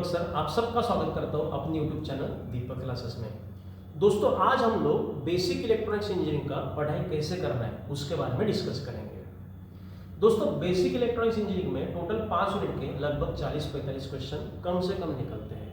दीपक sir आप सबका स्वागत करता हूं अपने यूट्यूब चैनल दीपक क्लासेस में। दोस्तों आज हम लोग बेसिक इलेक्ट्रॉनिक्स इंजीनियरिंग का पढ़ाई कैसे करना है उसके बारे में डिस्कस करेंगे। दोस्तों बेसिक इलेक्ट्रॉनिक्स इंजीनियरिंग में टोटल 5 यूनिट के लगभग 40-45 क्वेश्चन कम से कम निकलते हैं।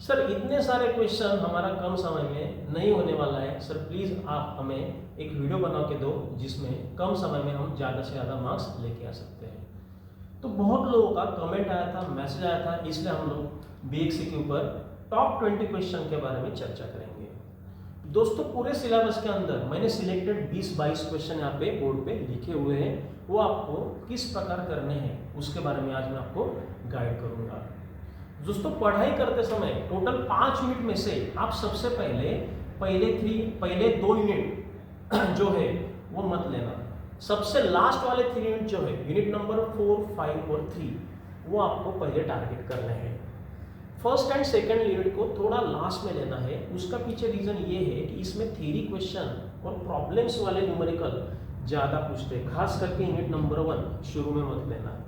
सर इतने सारे क्वेश्चन हमारा कम समय में नहीं होने वाला है। सर प्लीज़ आप हमें एक वीडियो बना के दो जिसमें कम समय में हम ज़्यादा से ज़्यादा मार्क्स लेके आ सकते हैं। तो बहुत लोगों का कमेंट आया था, मैसेज आया था, इसलिए हम लोग बीएक्सी के ऊपर टॉप 20 क्वेश्चन के बारे में चर्चा करेंगे। दोस्तों पूरे सिलेबस के अंदर मैंने सिलेक्टेड 20-22 क्वेश्चन यहाँ पे बोर्ड पे लिखे हुए हैं, वो आपको किस प्रकार करने हैं उसके बारे में आज मैं आपको गाइड करूंगा। दोस्तों पढ़ाई करते समय टोटल 5 यूनिट में से आप सबसे पहले 2 यूनिट जो है वो मत लेना। सबसे लास्ट वाले 3 यूनिट जो है यूनिट नंबर 4, 5 और 3 वो आपको पहले टारगेट करना है। फर्स्ट एंड सेकंड यूनिट को थोड़ा लास्ट में लेना है। उसका पीछे रीजन ये है कि इसमें थ्योरी क्वेश्चन और प्रॉब्लम्स वाले न्यूमेरिकल ज़्यादा पूछते हैं, खास करके यूनिट नंबर 1 शुरू में मत लेना।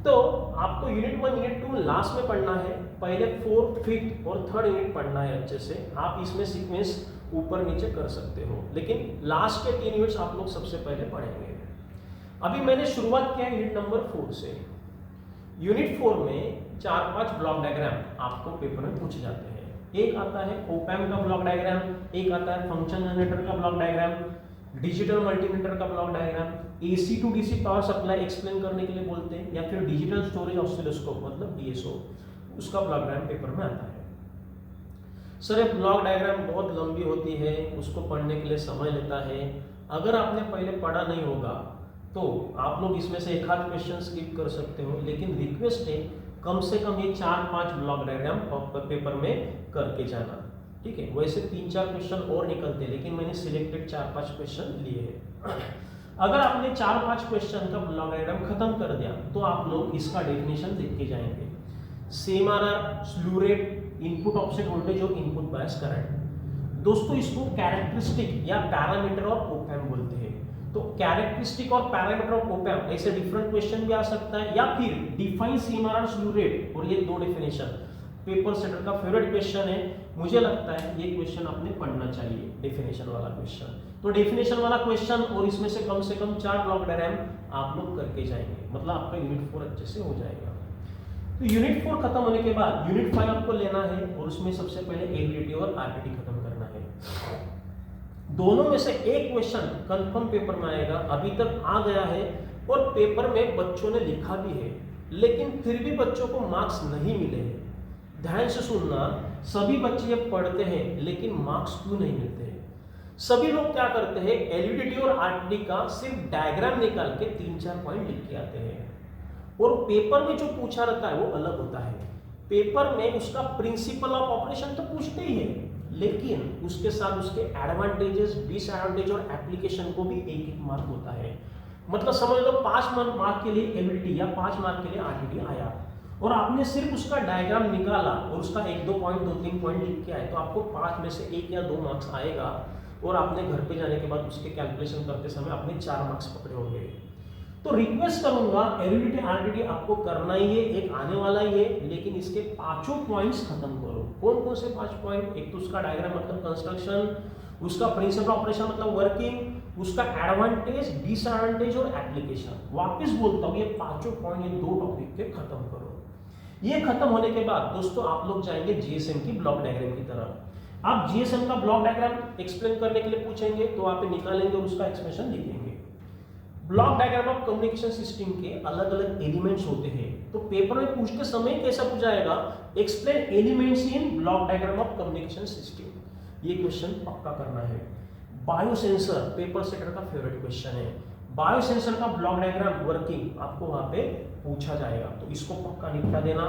तो आपको यूनिट 1 यूनिट 2 लास्ट में पढ़ना है, पहले 4th 5th और 3rd यूनिट पढ़ना है अच्छे से। आप इसमें सीक्वेंस ऊपर नीचे कर सकते हो, लेकिन लास्ट के 3 यूनिट्स आप लोग सबसे पहले पढ़ेंगे। अभी मैंने शुरुआत किया यूनिट नंबर 4 से। यूनिट 4 में 4-5 ब्लॉक डायग्राम आपको पेपर में पूछे जाते हैं। एक आता है ओपैम्प का ब्लॉक डायग्राम, एक आता है फंक्शन जनरेटर का ब्लॉक डायग्राम, डिजिटल मल्टीमीटर का block diagram, AC to DC power supply explain करने के लिए बोलते हैं, या फिर डिजिटल स्टोरेज ऑसिलोस्कोप मतलब डीएसओ, उसका ब्लॉक डायग्राम पेपर में आता है। सर ये ब्लॉक डायग्राम बहुत लंबी होती है, उसको पढ़ने के लिए समय लेता है। अगर आपने पहले पढ़ा नहीं होगा तो आप लोग इसमें से एक आध क्वेश्चन स्किप कर सकते हो, लेकिन रिक्वेस्ट है कम से कम ये 4-5 ब्लॉक डायग्राम पेपर में करके जाना, ठीक है। वैसे 3-4 क्वेश्चन और निकलते हैं, लेकिन मैंने सिलेक्टेड 4-5 क्वेश्चन लिए हैं। अगर आपने 4-5 क्वेश्चन का ब्लॉक डायग्राम खत्म कर दिया तो आप लोग इसका डेफिनेशन देख के जाएंगे। CMRR, स्लू rate, input offset voltage और इनपुट बायस करंट। दोस्तों इसको कैरेक्टरिस्टिक या पैरामीटर ऑफ ओपैम्प बोलते हैं। तो कैरेक्टरिस्टिक और पैरामीटर ऑफ ओपैम्प ऐसे डिफरेंट क्वेश्चन भी आ सकता है, या फिर डिफाइन CMRR, स्लू रेट, और ये 2 डेफिनेशन पेपर सेटर का फेवरेट क्वेश्चन है। मुझे लगता है ये क्वेश्चन आपने पढ़ना चाहिए, डेफिनेशन वाला क्वेश्चन। तो डेफिनेशन वाला क्वेश्चन और इसमें से कम 4 ब्लॉक डायग्राम आप लोग करके जाएंगे, मतलब आपका यूनिट 4 अच्छे से हो जाएगा। तो यूनिट 4 खत्म होने के बाद यूनिट 5 आपको लेना है, और उसमें सबसे पहले एलडीटी और आरटीटी खत्म करना है। दोनों में से एक क्वेश्चन कंफर्म पेपर में आएगा, अभी तक आ गया है और पेपर में बच्चों ने लिखा भी है, लेकिन फिर भी बच्चों को मार्क्स नहीं मिले हैं। ध्यान से सुनना, सभी बच्चे ये पढ़ते हैं लेकिन मार्क्स क्यों नहीं मिलते हैं? सभी लोग क्या करते हैं, एलडीटी और आरटीटी का सिर्फ डायग्राम निकाल के 3-4 पॉइंट लिख के आते हैं, और पेपर में जो पूछा रहता है वो अलग होता है। पेपर में उसका प्रिंसिपल ऑफ ऑपरेशन तो पूछते ही है, लेकिन उसके साथ उसके एडवांटेजेस, डिसएडवांटेज और एप्लीकेशन को भी 1-1 मार्क होता है। मतलब समझ लो 5 मार्क के लिए एलडीटी या 5 मार्क के लिए आरटीटी आया, और आपने सिर्फ उसका डायग्राम निकाला और उसका 1-2 पॉइंट 2-3 पॉइंट लिख के आए, तो आपको 5 में से 1 या 2 मार्क्स आएगा, और आपने घर पे जाने के बाद उसके कैलकुलेशन करते समय आपने 4 मार्क्स पकड़े होंगे। तो रिक्वेस्ट करूंगा एलडीटी आरटीटी आपको करना ही है, एक आने वाला ही है, लेकिन इसके 5 पॉइंट्स खत्म करो। कौन कौन से 5 पॉइंट? एक तो उसका डायग्राम मतलब कंस्ट्रक्शन, उसका प्रिंसिपल ऑपरेशन मतलब वर्किंग, उसका एडवांटेज, डिसएडवांटेज और एप्लीकेशन। वापस बोलता हूँ ये 5 पॉइंट, ये 2 टॉपिक के खत्म करो। ये खत्म होने के बाद दोस्तों आप लोग जाएंगे जीएसएम की ब्लॉक डायग्राम की तरफ। आप जीएसएम का ब्लॉक डायग्राम एक्सप्लेन करने के लिए पूछेंगे तो आप निकालेंगे और उसका एक्सप्रेशन लिखेंगे। Block diagram of communication system के अलग अलग एलिमेंट्स होते हैं, तो पेपर में पूछते समय कैसा पूछाएगा, explain elements in block diagram of communication system. ये क्वेश्चन पक्का करना है। बायोसेंसर पेपर सेटर का फेवरेट क्वेश्चन है। बायोसेंसर का ब्लॉक डायग्राम वर्किंग आपको वहां पे पूछा जाएगा, तो इसको पक्का निपटा देना।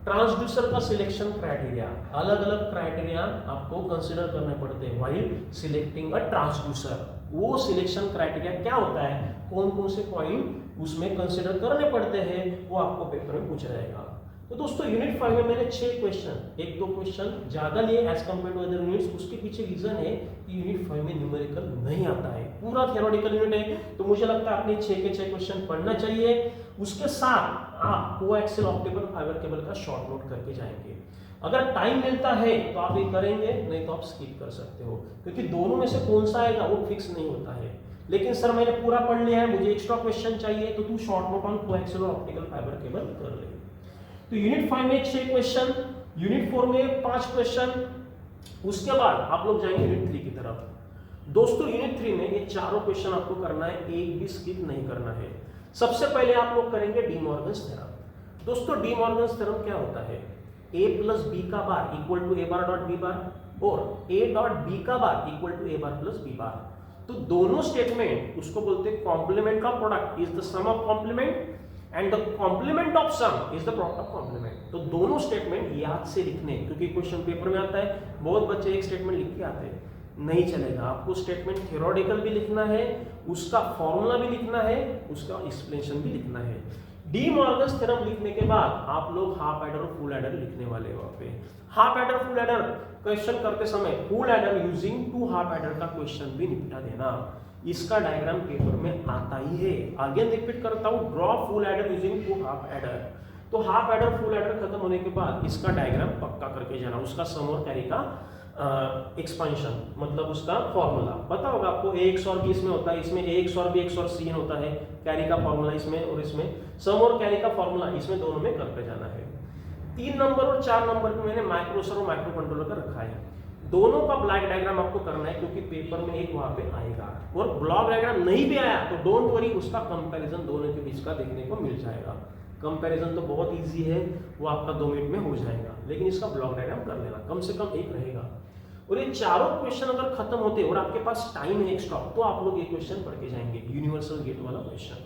ट्रांसड्यूसर का सिलेक्शन क्राइटेरिया, अलग अलग क्राइटेरिया आपको कंसीडर करने पड़ते हैं व्हाइल सिलेक्टिंग अ ट्रांसड्यूसर। वो सिलेक्शन क्राइटेरिया क्या होता है, कौन कौन से पॉइंट उसमें कंसीडर करने पड़ते हैं, वो आपको पेपर में पूछा जाएगा। तो दोस्तों यूनिट 5 में मैंने 6 क्वेश्चन, 1-2 क्वेश्चन ज्यादा लिए as compare to other units. उसके पीछे रीजन है कि यूनिट 5 में न्यूमेरिकल नहीं आता है, पूरा थियोरेटिकल यूनिट है, तो मुझे लगता है आपने 6 के 6 क्वेश्चन पढ़ना चाहिए। उसके साथ आप कोएक्सियल ऑप्टिकल फाइबर केबल का शॉर्ट नोट करके जाएंगे। अगर टाइम मिलता है तो आप ये करेंगे, नहीं तो आप स्किप कर सकते हो, क्योंकि दोनों में से कौन सा आएगा वो फिक्स नहीं होता है। लेकिन सर मैंने पूरा पढ़ लिया है, मुझे एक्स्ट्रा क्वेश्चन चाहिए, तो तू शॉर्ट नोट ऑन कोएक्सियल और ऑप्टिकल फाइबर केबल कर ले। तो यूनिट 5 में 6 क्वेश्चन, यूनिट 4 में 5 क्वेश्चन, उसके बाद आप लोग जाएंगे यूनिट 3 की तरफ। दोस्तों यूनिट 3 में ये चारों क्वेश्चन आपको करना है, एक भी स्किप नहीं करना है। सबसे पहले आप लोग करेंगे डी मॉर्गन्स थ्योरम। दोस्तों डी मॉर्गन्स थ्योरम क्या होता है? a प्लस बी का bar equal to A bar dot B bar और a डॉट बी का bar equal to A bar plus B bar. तो दोनों स्टेटमेंट उसको बोलते हैं कॉम्प्लीमेंट का product is the sum of complement and the complement of sum is the product of complement. तो दोनों स्टेटमेंट याद से लिखने, क्योंकि क्वेश्चन पेपर में आता है, बहुत बच्चे एक स्टेटमेंट लिख के आते हैं, नहीं चलेगा। आपको स्टेटमेंट थ्योरेटिकल भी लिखना है, उसका फॉर्मूला भी लिखना है, उसका एक्सप्लेनेशन भी लिखना है। डी मॉर्गन्स थ्योरम लिखने के बाद आप लोग हाफ एडर और फुल एडर लिखने वाले हो। वहां पे half adder full adder question करते समय full adder using two half adder का क्वेश्चन भी निपटा देना। इसका डायग्राम पेपर में आता ही है। अगेन रिपीट करता हूं, draw full adder using two half adder. तो हाफ एडर फुल एडर खत्म होने के बाद इसका डायग्राम पक्का करके जाना, उसका सम और कैरी का एक्सपेंशन, मतलब उसका फॉर्मूला पता होगा आपको। ए XOR B इसमें होता है, इसमें A XOR B XOR C होता है, कैरी का फॉर्मूला इसमें, और इसमें सम और कैरी का फॉर्मूला, इसमें दोनों में करके जाना है। 3 नंबर और 4 नंबर में मैंने माइक्रोप्रोसेसर और माइक्रो कंट्रोलर का रखा है। दोनों का ब्लॉक डायग्राम आपको करना है, क्योंकि पेपर में एक वहां पे आएगा। और ब्लॉक डायग्राम नहीं भी आया तो डोंट वरी, उसका कंपैरिजन दोनों के बीच का देखने को मिल जाएगा। कंपैरिजन तो बहुत इजी है, वो आपका 2 मिनट में हो जाएगा, लेकिन इसका ब्लॉक डायग्राम कर लेना, कम से कम एक रहेगा। और ये चारों क्वेश्चन अगर खत्म होते और आपके पास टाइम है एक्स्ट्रा, तो आप लोग ये क्वेश्चन पढ़ के जाएंगे। यूनिवर्सल गेट वाला question,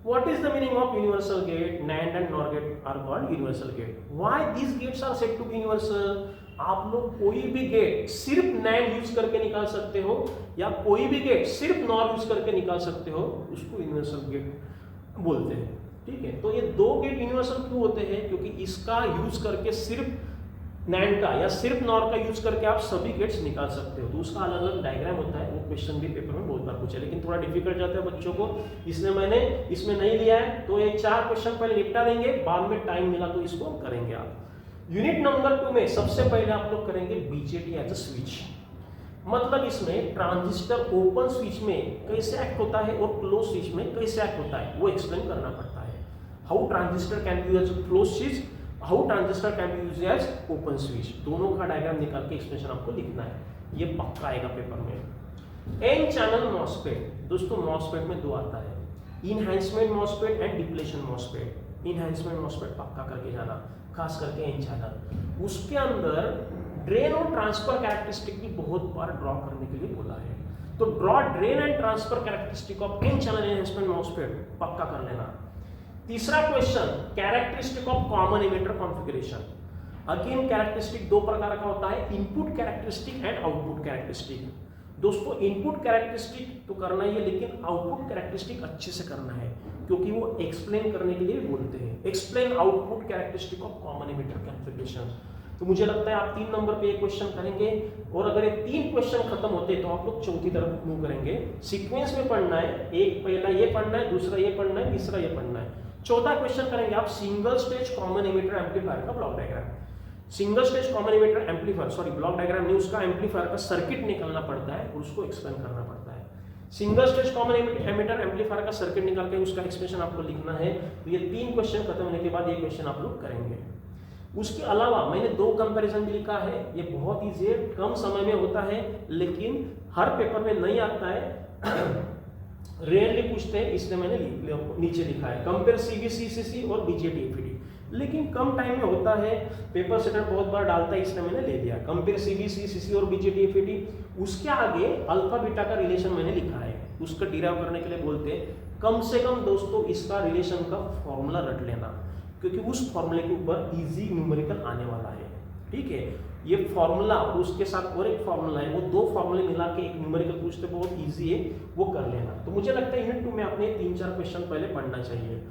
what is the meaning of universal gate? NAND and NOR gate are called universal gate. Why these gates are said to be universal? आप लोग कोई भी गेट सिर्फ NAND यूज करके निकाल सकते हो, या कोई भी गेट सिर्फ NOR यूज करके निकाल सकते हो, उसको यूनिवर्सल गेट बोलते हैं। ठीक है, तो ये 2 गेट यूनिवर्सल क्यों होते हैं? क्योंकि इसका यूज करके सिर्फ NAND का या सिर्फ NOR का यूज करके आप सभी गेट्स निकाल सकते हो। तो उसका अलग अलग डायग्राम होता है, वो क्वेश्चन भी पेपर में बहुत बार पूछा, लेकिन थोड़ा डिफिकल्ट जाता है बच्चों को, इसलिए मैंने इसमें नहीं लिया है। तो ये 4 क्वेश्चन पहले निपटा देंगे, बाद में टाइम मिला तो इसको करेंगे आप। यूनिट नंबर 2 में सबसे पहले आप लोग करेंगे BJT एज अ स्विच। मतलब इसमें ट्रांजिस्टर ओपन स्विच में कैसे एक्ट होता है और क्लोज स्विच में कैसे एक्ट होता है, वो एक्सप्लेन करना पड़ता है। How transistor can be used as close switch, how transistor can be used as open switch, दोनों का डायग्राम निकाल के एक्सप्लेनेशन आपको लिखना है, ये पक्का आएगा पेपर में। एन चैनल मॉसफेट, दोस्तों मॉसफेट में 2 आता है, enhancement MOSFET and depletion MOSFET. Enhancement MOSFET पक्का करके जाना, खास करके एन चैनल। उसके अंदर ड्रेन और ट्रांसफर कैरेक्टरिस्टिक भी बहुत बार ड्रॉ करने के लिए बोला है, तो draw drain and transfer characteristic of N channel enhancement MOSFET पक्का कर लेना। तीसरा question, characteristic of common emitter configuration. Again characteristic 2 प्रकार का होता है, input characteristic and output characteristic. दोस्तों इनपुट कैरेक्टरिस्टिक तो करना ही है, लेकिन आउटपुट कैरेक्टरिस्टिक अच्छे से करना है, क्योंकि वो एक्सप्लेन करने के लिए बोलते हैं। Explain output characteristic of common emitter configuration. तो मुझे लगता है आप 3 नंबर पे ये क्वेश्चन करेंगे, और अगर ये 3 क्वेश्चन खत्म होते तो आप लोग चौथी तरफ मूव करेंगे। सीक्वेंस में पढ़ना है, एक पहला ये पढ़ना है, दूसरा ये पढ़ना है, तीसरा ये पढ़ना है। चौथा क्वेश्चन करेंगे आप single stage common emitter amplifier का block diagram. Single stage common emitter amplifier, sorry block diagram नहीं, उसका एम्पलीफायर का सर्किट निकालना पड़ता है और उसको एक्सप्लेन करना पड़ता है। Single stage common emitter amplifier का सर्किट निकाल के उसका एक्सप्लेनेशन आपको लिखना है। तो ये 3 क्वेश्चन खत्म होने के बाद ये क्वेश्चन आप लोग करेंगे। उसके अलावा मैंने 2 कंपैरिजन भी लिखा है, ये बहुत ईजी है, कम समय में होता है, लेकिन हर पेपर में नहीं आता है, रेयरली पूछते हैं, इसलिए मैंने नीचे लिखा है, कंपेयर CBC/CC और BJT/FET। लेकिन कम टाइम में होता है, पेपर सेटर बहुत बार डालता है, इसलिए मैंने ले लिया कंपेयर CBC/CC और BJT/FET। उसके आगे अल्फा बीटा का रिलेशन मैंने लिखा है, उसका डिराइव करने के लिए बोलते हैं। कम से कम दोस्तों इसका रिलेशन का फॉर्मूला रट लेना, क्योंकि उस फॉर्मूले के ऊपर इजी न्यूमेरिकल आने वाला है। ठीक है, ये फॉर्मूला और उसके साथ और एक फॉर्मूला है, वो 2 फॉर्मूले मिला के एक न्यूमेरिकल पूछते, बहुत इजी है, वो कर लेना। तो मुझे लगता है यूनिट 2 में आपने 3-4 क्वेश्चन पहले पढ़ना चाहिए।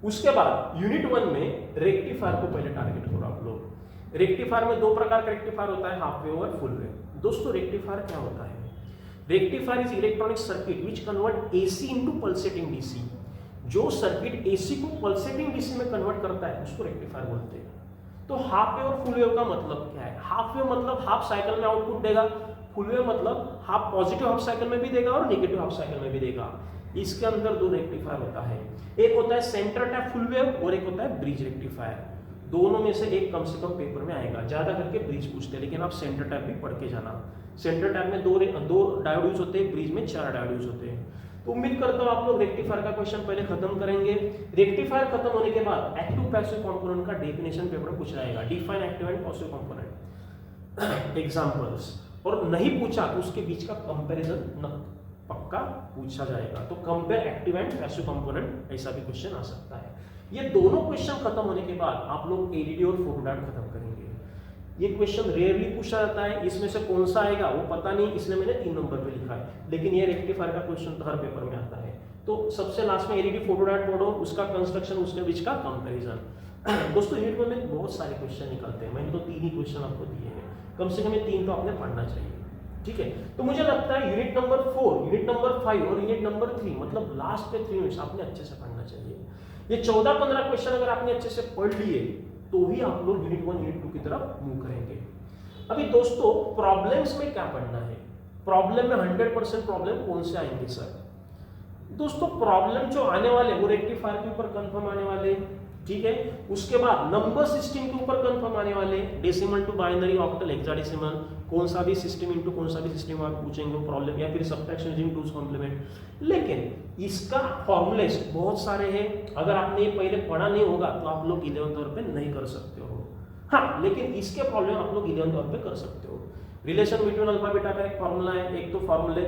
उसके बाद यूनिट 1 में रेक्टिफायर को पहले टारगेट करो आप लोग। रेक्टिफायर में 2 प्रकार का रेक्टिफायर होता है, हाफ वेव और फुल वेव। दोस्तों रेक्टिफायर क्या होता है? Rectifier is electronic circuit which convert AC into pulsating DC. जो सर्किट एसी को पल्सेटिंग डीसी में कन्वर्ट करता है उसको रेक्टिफायर बोलते हैं। तो हाफ वेव और फुल वेव का मतलब क्या है? हाफ वेव मतलब हाफ साइकिल में आउटपुट देगा, फुल वेव मतलब हाफ पॉजिटिव हाफ साइकिल में भी देगा और नेगेटिव हाफ साइकिल में भी देगा। इसके अंदर दो रेक्टिफायर होता है, एक होता है सेंटर टैप फुल वेव और एक होता है ब्रिज रेक्टिफायर। दोनों में से एक कम से कम पेपर में आएगा, ज्यादा करके ब्रिज पूछते हैं, लेकिन आप सेंटर टैप भी पढ़ के जाना। सेंटर टैप में दो डायोड यूज होते हैं, ब्रिज में 4 डायोड यूज होते हैं। तो उम्मीद करता हूं आप लोग रेक्टिफायर का क्वेश्चन पहले खत्म करेंगे। रेक्टिफायर खत्म होने के बाद एक्टिव पैसिव कंपोनेंट का डेफिनेशन पेपर पूछ जाएगा, define active and passive component, examples, और नहीं पूछा तो उसके बीच का कंपैरिजन पक्का पूछा जाएगा। तो compare active and passive component, ऐसा भी क्वेश्चन आ सकता है। ये दोनों क्वेश्चन खत्म होने के बाद आप लोग एलईडी और फोटोडायोड खत्म करेंगे। ये क्वेश्चन रेयरली पूछा जाता है, इसमें से कौन सा आएगा वो पता नहीं, इसलिए मैंने 3 नंबर पे लिखा है, लेकिन ये रेक्टिफायर का क्वेश्चन तो हर पेपर में आता है। तो सबसे लास्ट में एलईडी फोटोडायोड पढ़ो, उसका कंस्ट्रक्शन, उसके बीच का कंपैरिजन। दोस्तों यूनिट 1 में बहुत सारे क्वेश्चन निकलते हैं, मैंने तो 3 ही क्वेश्चन आपको दिए हैं, कम से कम 3 तो आपने पढ़ना चाहिए, ठीक है। तो मुझे लगता है यूनिट नंबर 4, यूनिट नंबर 5 और यूनिट नंबर 3, मतलब लास्ट के 3 यूनिट्स आपने अच्छे से पढ़ना चाहिए। ये 14-15 क्वेश्चन अगर आपने अच्छे से पढ़ लिए तो ही आप लोग यूनिट 1 यूनिट 2 की तरफ मूव करेंगे। अभी दोस्तों प्रॉब्लम्स में क्या पढ़ना है? प्रॉब्लम में 100% प्रॉब्लम कौन से आएंगे सर? दोस्तों प्रॉब्लम जो आने वाले वो रेक्टिफायर के ऊपर कंफर्म आने वाले, ठीक है। उसके बाद नंबर सिस्टम के ऊपर कंफर्म आने वाले, decimal to binary, octal, hexadecimal, कौन सा भी सिस्टम इनटू कौन सा भी सिस्टम आप पूछेंगे वो प्रॉब्लम, या फिर सब्ट्रैक्शन यूजिंग टूज कॉम्प्लीमेंट। लेकिन इसका फॉर्मूलेस बहुत सारे हैं, अगर आपने ये पहले पढ़ा नहीं होगा तो आप लोग 11th आवर पे नहीं कर सकते हो। हाँ, लेकिन इसके प्रॉब्लम आप लोग 11th आवर पे कर सकते हो। रिलेशन बिटवीन अल्फा बीटा का एक फार्मूला है, एक तो फार्मूले,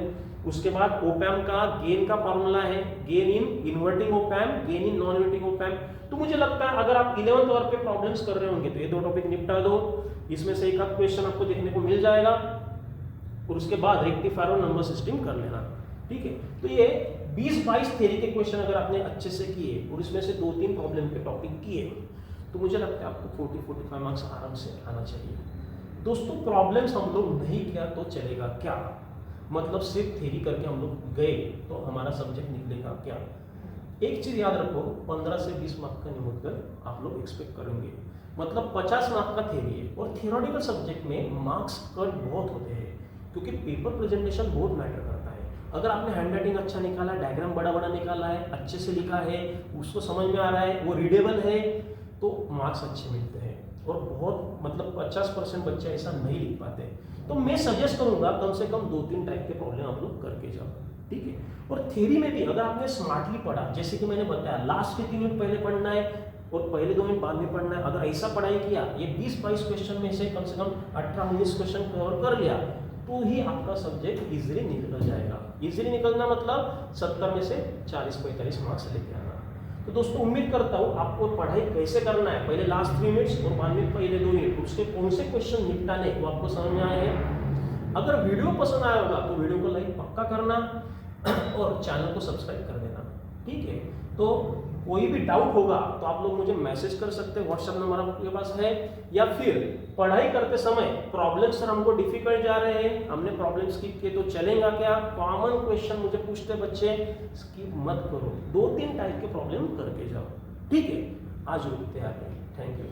उसके बाद ओपैम्प का गेन का फार्मूला है, gain in inverting op-amp, gain in non inverting op-amp. तो मुझे लगता है अगर आप 11th आवर पे प्रॉब्लम्स कर रहे होंगे तो ये 2 टॉपिक निपटा दो, इसमें से एक आध क्वेश्चन आपको देखने को मिल जाएगा, और उसके बाद रेक्टिफायर और नंबर सिस्टम कर लेना, ठीक है। तो ये 20-22 थ्योरी के क्वेश्चन अगर आपने अच्छे से किए और इसमें से 2-3 प्रॉब्लम के टॉपिक किए तो मुझे लगता है आपको 40-45 मार्क्स आराम से आना चाहिए। दोस्तों प्रॉब्लम्स हम लोग नहीं किया तो चलेगा क्या? मतलब सिर्फ थ्योरी करके हम लोग गए तो हमारा सब्जेक्ट निकलेगा क्या? एक चीज याद रखो, 15 से 20 मार्क का न्यूमेरिकल आप लोग एक्सपेक्ट करेंगे, मतलब 50 मार्क का थ्योरी है, और थियोरेटिकल सब्जेक्ट में मार्क्स कट बहुत होते हैं क्योंकि पेपर प्रेजेंटेशन बहुत मैटर करता है। अगर आपने हैंडराइटिंग अच्छा निकाला, डायग्राम बड़ा बड़ा निकाला है, अच्छे से लिखा है, उसको समझ में आ रहा है, वो रीडेबल है, तो मार्क्स अच्छे मिलते हैं। और बहुत मतलब 50% बच्चे ऐसा नहीं लिख पाते। तो मैं सजेस्ट करूंगा कम से कम 2-3 टाइप के प्रॉब्लम आप लोग करके जाओ, ठीक है। और थ्योरी में भी अगर आपने स्मार्टली पढ़ा, जैसे कि मैंने बताया लास्ट के 3 मिनट पहले पढ़ना है और पहले 2 मिनट बाद में पढ़ना है, अगर ऐसा पढ़ाई किया, ये 20-22 क्वेश्चन में से कम 18-19 क्वेश्चन कवर कर लिया तो ही आपका सब्जेक्ट इजीली निकल जाएगा। इजीली निकलना मतलब 70 में से 40-45 मार्क्स लेके आना। तो दोस्तों उम्मीद करता हूँ आपको पढ़ाई कैसे करना है, पहले लास्ट 3 मिनट्स और बाद में पहले 2 मिनट, उसके कौन से क्वेश्चन निपटाने वो आपको समझ में आए हैं। अगर वीडियो पसंद आया होगा तो वीडियो को लाइक पक्का करना और चैनल को सब्सक्राइब कर देना, ठीक है। तो कोई भी डाउट होगा तो आप लोग मुझे मैसेज कर सकते हैं, व्हाट्सएप नंबर आपके पास है, या फिर पढ़ाई करते समय प्रॉब्लम्स सर हमको डिफिकल्ट जा रहे हैं, हमने प्रॉब्लम्स की किए तो चलेगा क्या, कॉमन क्वेश्चन मुझे पूछते बच्चे, स्किप मत करो, 2-3 टाइप के प्रॉब्लम करके जाओ, ठीक है। आज रुकते हैं, थैंक यू।